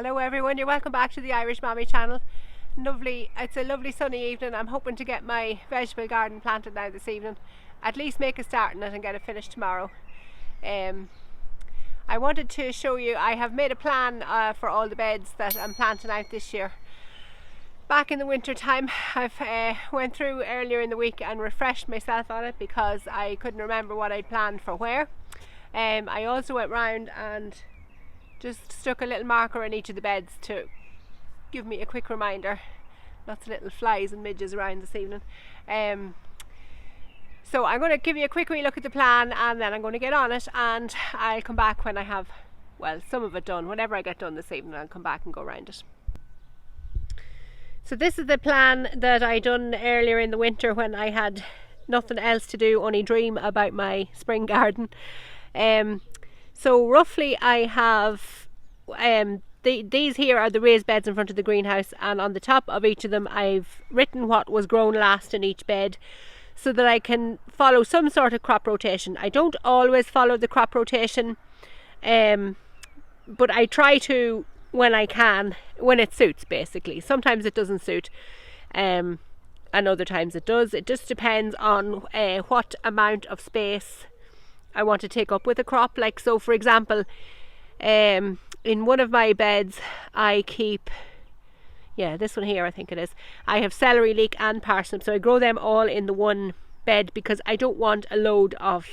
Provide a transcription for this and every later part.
Hello everyone, you're welcome back to the Irish Mommy channel. It's a lovely sunny evening. I'm hoping to get my vegetable garden planted now this evening. At least make a start on it and get it finished tomorrow. I wanted to show you, I have made a plan for all the beds that I'm planting out this year. Back in the winter time, I've went through earlier in the week and refreshed myself on it because I couldn't remember what I'd planned for where. I also went round and just stuck a little marker in each of the beds to give me a quick reminder. Lots of little flies and midges around this evening. So I'm going to give you a quick wee look at the plan and then I'm going to get on it, and I'll come back when I have, well, some of it done. Whenever I get done this evening, I'll come back and go around it. So this is the plan that I done earlier in the winter when I had nothing else to do, only dream about my spring garden. So roughly I have, these here are the raised beds in front of the greenhouse, and on the top of each of them I've written what was grown last in each bed so that I can follow some sort of crop rotation. I don't always follow the crop rotation, but I try to when I can, when it suits basically. Sometimes it doesn't suit, and other times it does. It just depends on what amount of space I want to take up with a crop. Like, so for example, in one of my beds I keep, this one here I think it is, I have celery, leek and parsnip, so I grow them all in the one bed because I don't want a load of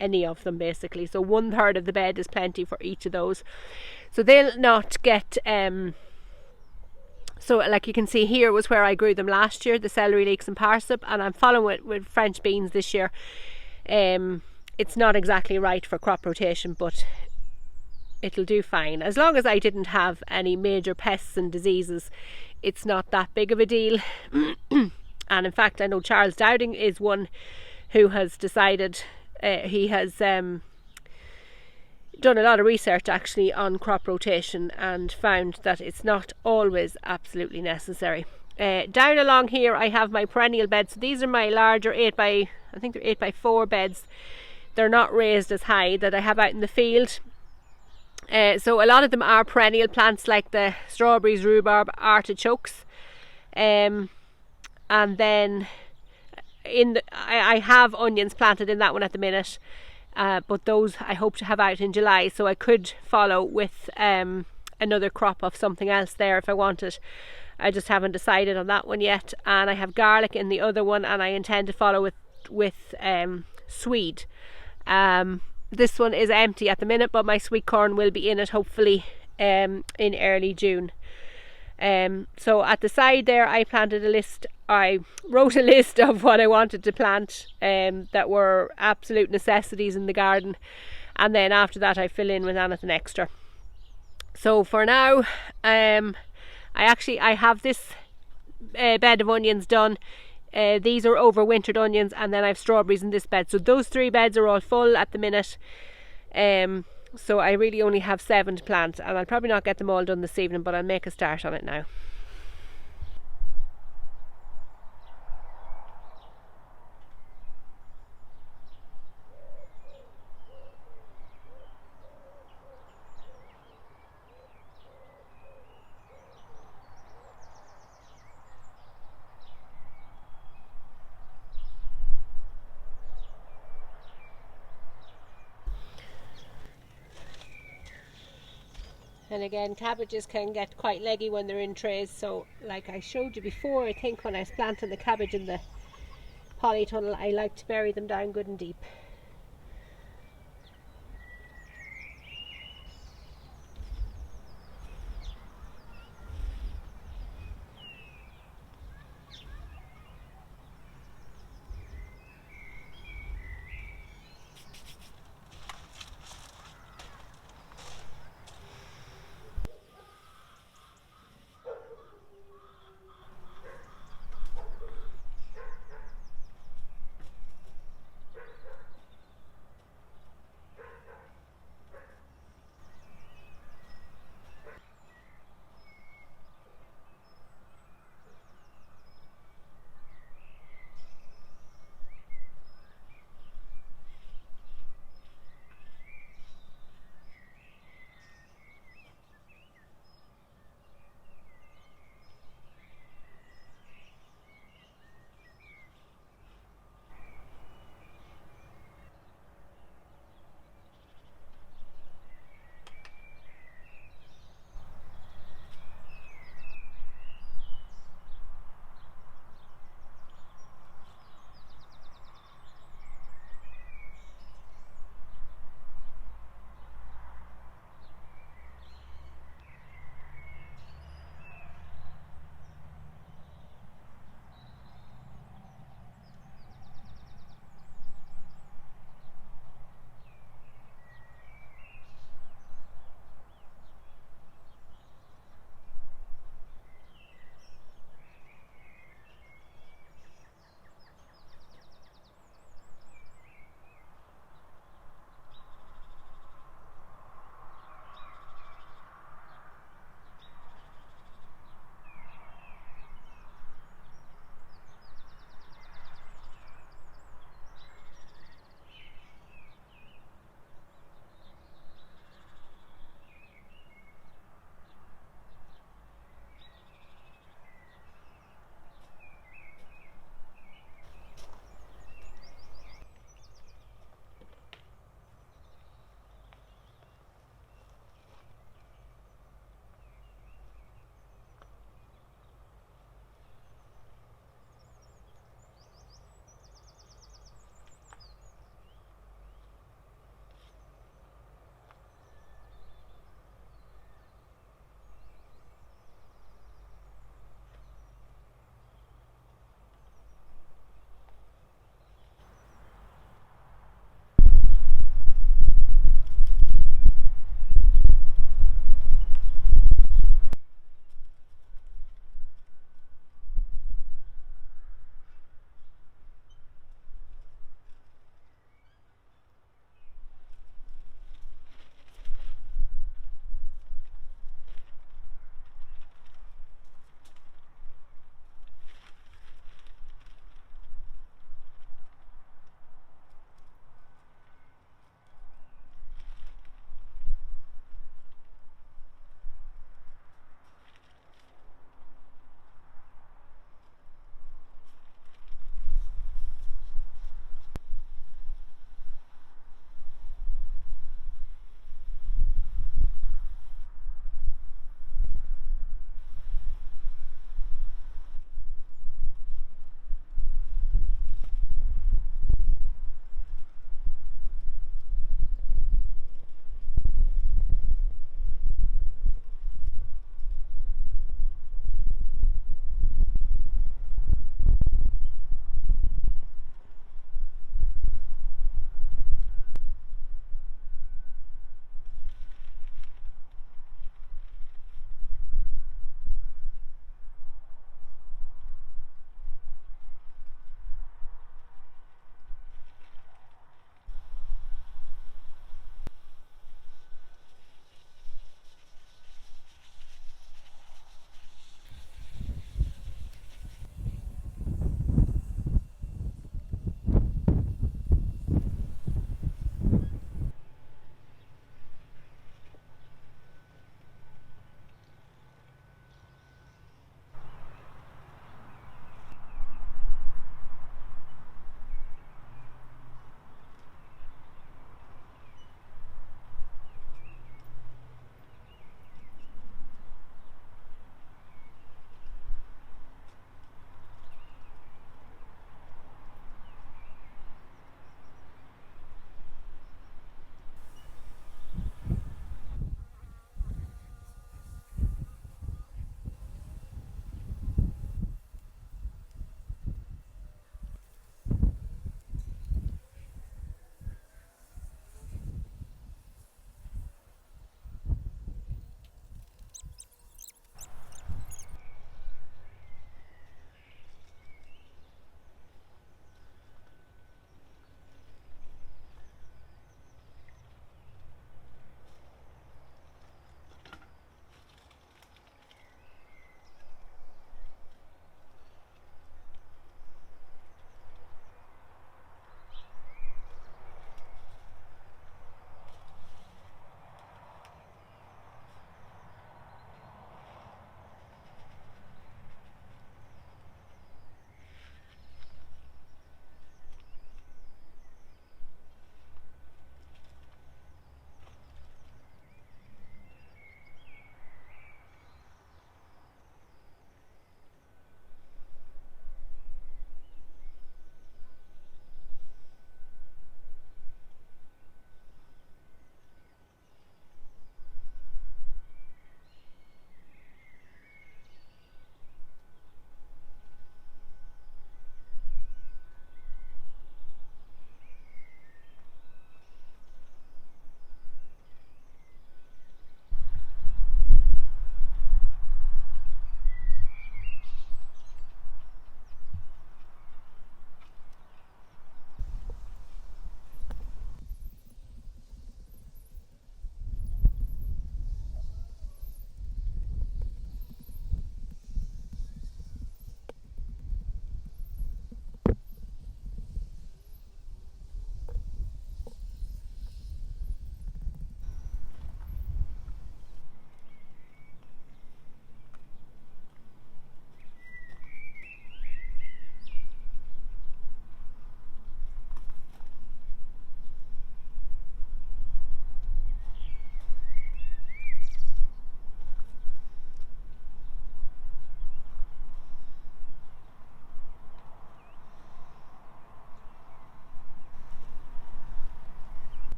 any of them basically. So 1/3 of the bed is plenty for each of those, so they'll not get so like you can see here was where I grew them last year, the celery, leeks and parsnip, and I'm following it with French beans this year. It's not exactly right for crop rotation, but it'll do fine. As long as I didn't have any major pests and diseases, it's not that big of a deal. And in fact, I know Charles Dowding is one who has decided, he has done a lot of research actually on crop rotation and found that it's not always absolutely necessary. Down along here I have my perennial beds. So these are my larger 8x4 beds. They're not raised as high, that I have out in the field. So a lot of them are perennial plants like the strawberries, rhubarb, artichokes. And then I have onions planted in that one at the minute. But those I hope to have out in July, so I could follow with another crop of something else there if I wanted. I just haven't decided on that one yet. And I have garlic in the other one, and I intend to follow with swede. This one is empty at the minute, but my sweet corn will be in it hopefully in early June. So at the side there I wrote a list of what I wanted to plant that were absolute necessities in the garden, and then after that I fill in with anything extra. So for now I have this bed of onions done. These are overwintered onions, and then I have strawberries in this bed. So those 3 beds are all full at the minute. So I really only have 7 to plant, and I'll probably not get them all done this evening, but I'll make a start on it now. And again, cabbages can get quite leggy when they're in trays, so like I showed you before, I think when I was planting the cabbage in the polytunnel, I like to bury them down good and deep.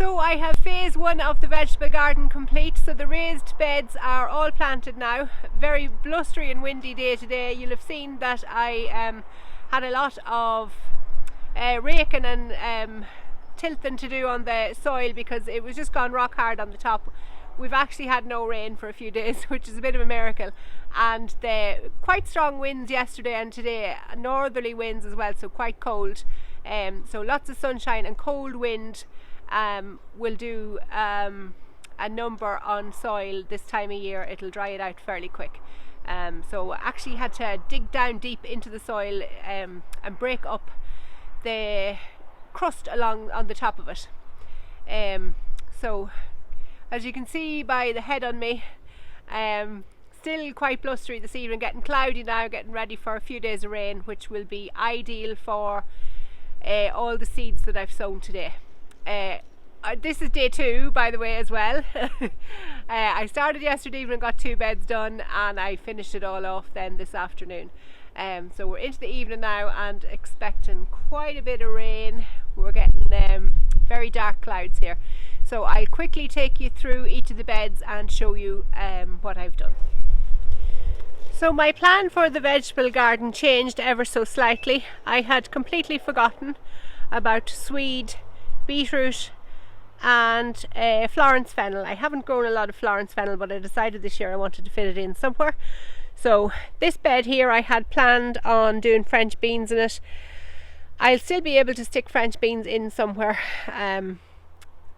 So I have phase one of the vegetable garden complete. So the raised beds are all planted now. Very blustery and windy day today. You'll have seen that I had a lot of raking and tilting to do on the soil because it was just gone rock hard on the top. We've actually had no rain for a few days, which is a bit of a miracle, and the quite strong winds yesterday and today, northerly winds as well, so quite cold. So lots of sunshine and cold wind will do a number on soil this time of year. It'll dry it out fairly quick. So I actually had to dig down deep into the soil and break up the crust along on the top of it. So as you can see by the head on me, still quite blustery this evening, getting cloudy now, getting ready for a few days of rain, which will be ideal for all the seeds that I've sown today. This is day 2, by the way, as well. I started yesterday evening, got 2 beds done, and I finished it all off then this afternoon. So we're into the evening now and expecting quite a bit of rain. We're getting very dark clouds here. So I'll quickly take you through each of the beds and show you what I've done. So my plan for the vegetable garden changed ever so slightly. I had completely forgotten about swede, beetroot and Florence fennel. I haven't grown a lot of Florence fennel, but I decided this year I wanted to fit it in somewhere. So this bed here I had planned on doing French beans in it. I'll still be able to stick French beans in somewhere.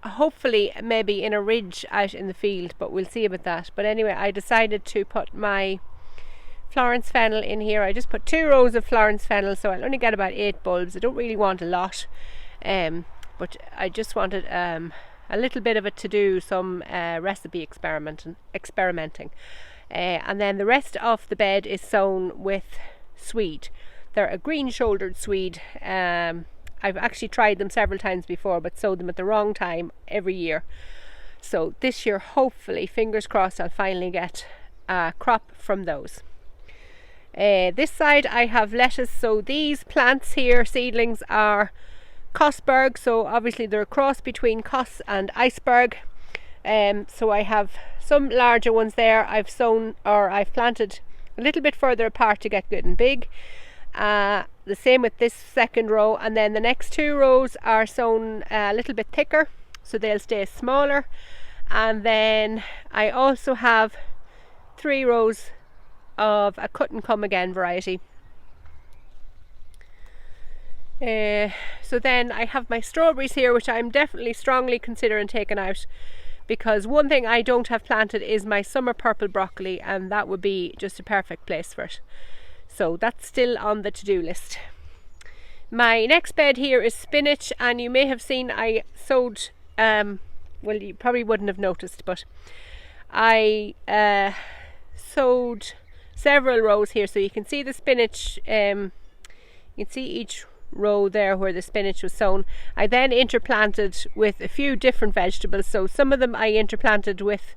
Hopefully maybe in a ridge out in the field, but we'll see about that. But anyway, I decided to put my Florence fennel in here. I just put 2 rows of Florence fennel, so I'll only get about 8 bulbs. I don't really want a lot, but I just wanted a little bit of it to do some recipe experimenting. And then the rest of the bed is sown with swede. They're a green shouldered swede. I've actually tried them several times before, but sowed them at the wrong time every year. So this year, hopefully, fingers crossed, I'll finally get a crop from those. This side I have lettuce. So these plants here, seedlings, are Cosberg. So obviously they're a cross between Cos and Iceberg. So I have some larger ones there. I've sown, or I've planted a little bit further apart to get good and big. The same with this second row, and then the next 2 rows are sown a little bit thicker, so they'll stay smaller. And then I also have 3 rows of a cut and come again variety. So then I have my strawberries here, which I'm definitely strongly considering taking out, because one thing I don't have planted is my summer purple broccoli, and that would be just a perfect place for it. So that's still on the to-do list. My next bed here is spinach, and you may have seen I sowed, well, you probably wouldn't have noticed, but I sowed several rows here, so you can see the spinach. You can see each row there where the spinach was sown. I then interplanted with a few different vegetables. So some of them I interplanted with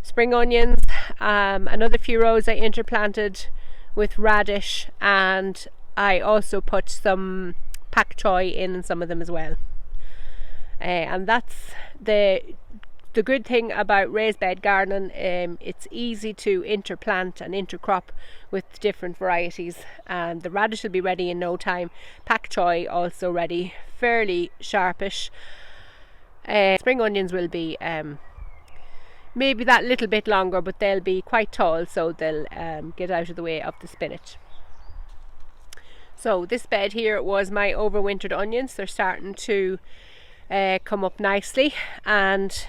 spring onions. Another few rows I interplanted with radish, and I also put some pak choy in some of them as well. And that's the good thing about raised bed gardening. It's easy to interplant and intercrop with different varieties, and the radish will be ready in no time. Pak choy also ready, fairly sharpish. Spring onions will be maybe that little bit longer, but they'll be quite tall, so they'll get out of the way of the spinach. So this bed here was my overwintered onions. They're starting to come up nicely, and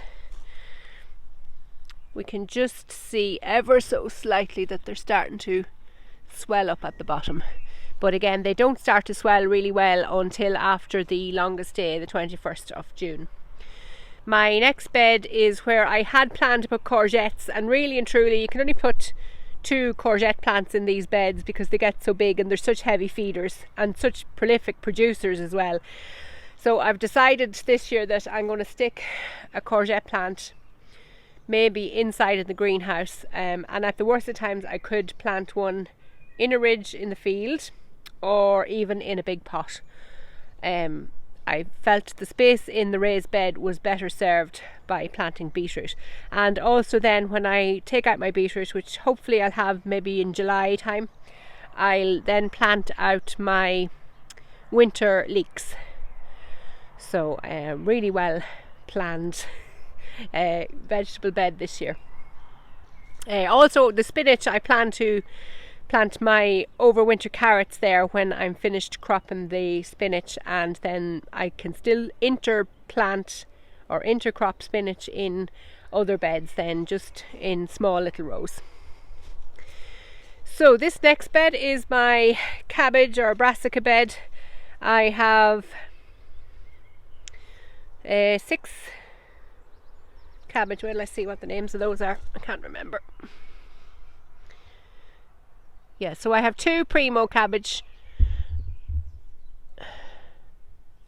we can just see ever so slightly that they're starting to swell up at the bottom. But again, they don't start to swell really well until after the longest day, the 21st of June. My next bed is where I had planned to put courgettes, and really and truly you can only put 2 courgette plants in these beds because they get so big and they're such heavy feeders and such prolific producers as well. So I've decided this year that I'm going to stick a courgette plant maybe inside of the greenhouse, and at the worst of times I could plant one in a ridge in the field or even in a big pot. I felt the space in the raised bed was better served by planting beetroot. And also then when I take out my beetroot, which hopefully I'll have maybe in July time, I'll then plant out my winter leeks. So really well planned vegetable bed this year. Also the spinach, I plan to plant my overwinter carrots there when I'm finished cropping the spinach, and then I can still interplant or intercrop spinach in other beds then, just in small little rows. So this next bed is my cabbage or brassica bed. I have 6 cabbage. Well, let's see what the names of those are. I can't remember. Yeah, so I have 2 primo cabbage,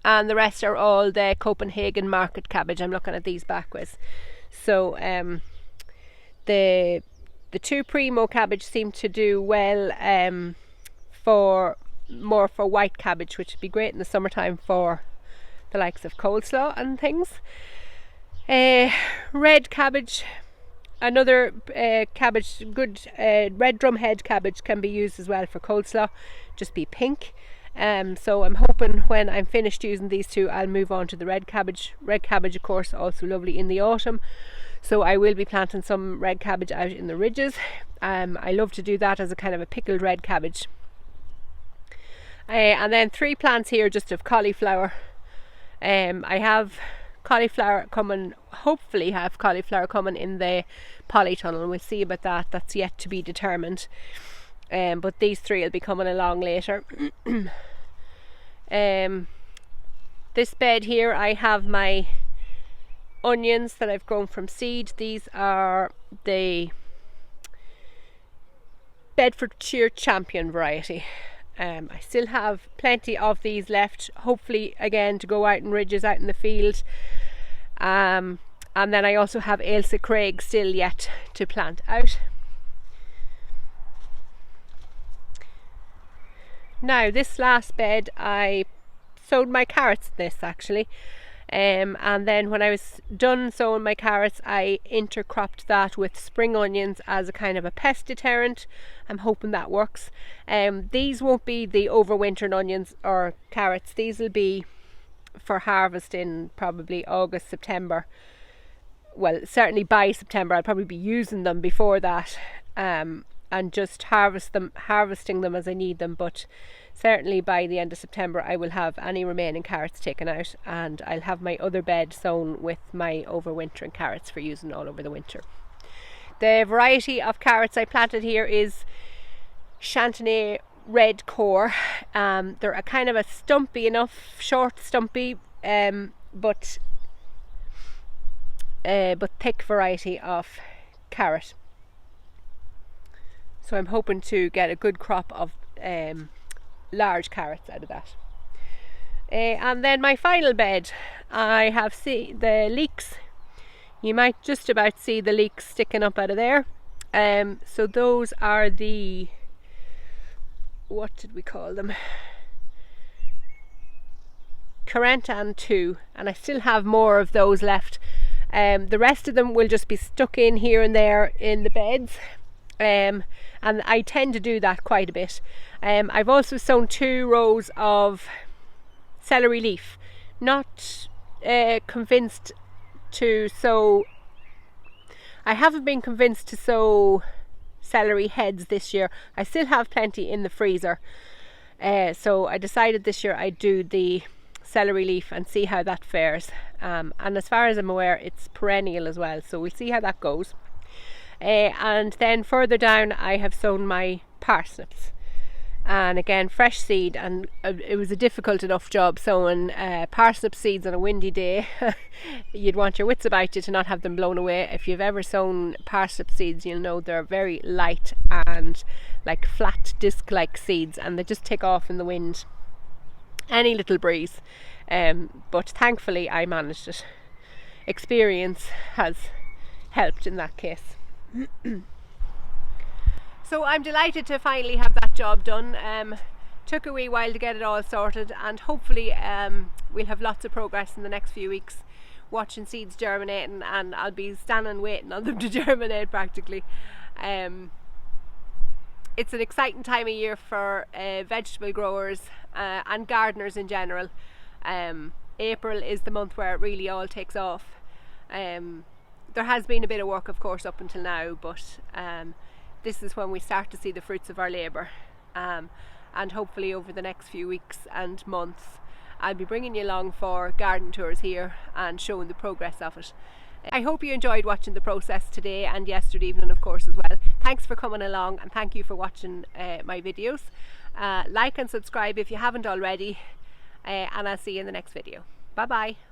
and the rest are all the Copenhagen market cabbage. I'm looking at these backwards. So the 2 primo cabbage seem to do well for white cabbage, which would be great in the summertime for the likes of coleslaw and things. Red cabbage, another cabbage, good red drumhead cabbage can be used as well for coleslaw, just be pink. So I'm hoping when I'm finished using these 2, I'll move on to the red cabbage. Red cabbage, of course, also lovely in the autumn, so I will be planting some red cabbage out in the ridges. I love to do that as a kind of a pickled red cabbage. And then 3 plants here just of cauliflower. I have cauliflower coming, hopefully have cauliflower coming in the polytunnel. We'll see about that. That's yet to be determined. But these 3 will be coming along later. This bed here, I have my onions that I've grown from seed. These are the Bedfordshire Champion variety. I still have plenty of these left, hopefully again to go out in ridges out in the field. And then I also have Ailsa Craig still yet to plant out. Now this last bed, I sowed my carrots in this actually, and then when I was done sowing my carrots, I intercropped that with spring onions as a kind of a pest deterrent. I'm hoping that works. These won't be the overwintering onions or carrots. These will be for harvest in probably August, September. Well, certainly by September. I'll probably be using them before that, and just harvesting them as I need them, but certainly by the end of September I will have any remaining carrots taken out, and I'll have my other bed sown with my overwintering carrots for using all over the winter. The variety of carrots I planted here is Chantenay Red Core. They're a kind of a stumpy enough, short stumpy, but thick variety of carrot. So I'm hoping to get a good crop of large carrots out of that. And then my final bed, I have the leeks. You might just about see the leeks sticking up out of there. So those are the, what did we call them? Carentan 2, and I still have more of those left. The rest of them will just be stuck in here and there in the beds. And I tend to do that quite a bit. I've also sown 2 rows of celery leaf. Not convinced to sow. I haven't been convinced to sow celery heads this year. I still have plenty in the freezer. So I decided this year I'd do the celery leaf and see how that fares. And as far as I'm aware, it's perennial as well. So we'll see how that goes. And then further down I have sown my parsnips, and again fresh seed, and it was a difficult enough job sowing parsnip seeds on a windy day. You'd want your wits about you to not have them blown away. If you've ever sown parsnip seeds, you'll know they're very light and like flat disc like seeds, and they just take off in the wind, any little breeze. But thankfully I managed it. Experience has helped in that case. So I'm delighted to finally have that job done. took a wee while to get it all sorted, and hopefully we'll have lots of progress in the next few weeks, watching seeds germinating, and I'll be standing waiting on them to germinate practically. It's an exciting time of year for vegetable growers and gardeners in general. April is the month where it really all takes off. There has been a bit of work, of course, up until now, but this is when we start to see the fruits of our labour. And hopefully over the next few weeks and months I'll be bringing you along for garden tours here and showing the progress of it. I hope you enjoyed watching the process today and yesterday evening, of course, as well. Thanks for coming along, and thank you for watching my videos. Like and subscribe if you haven't already, and I'll see you in the next video. Bye bye.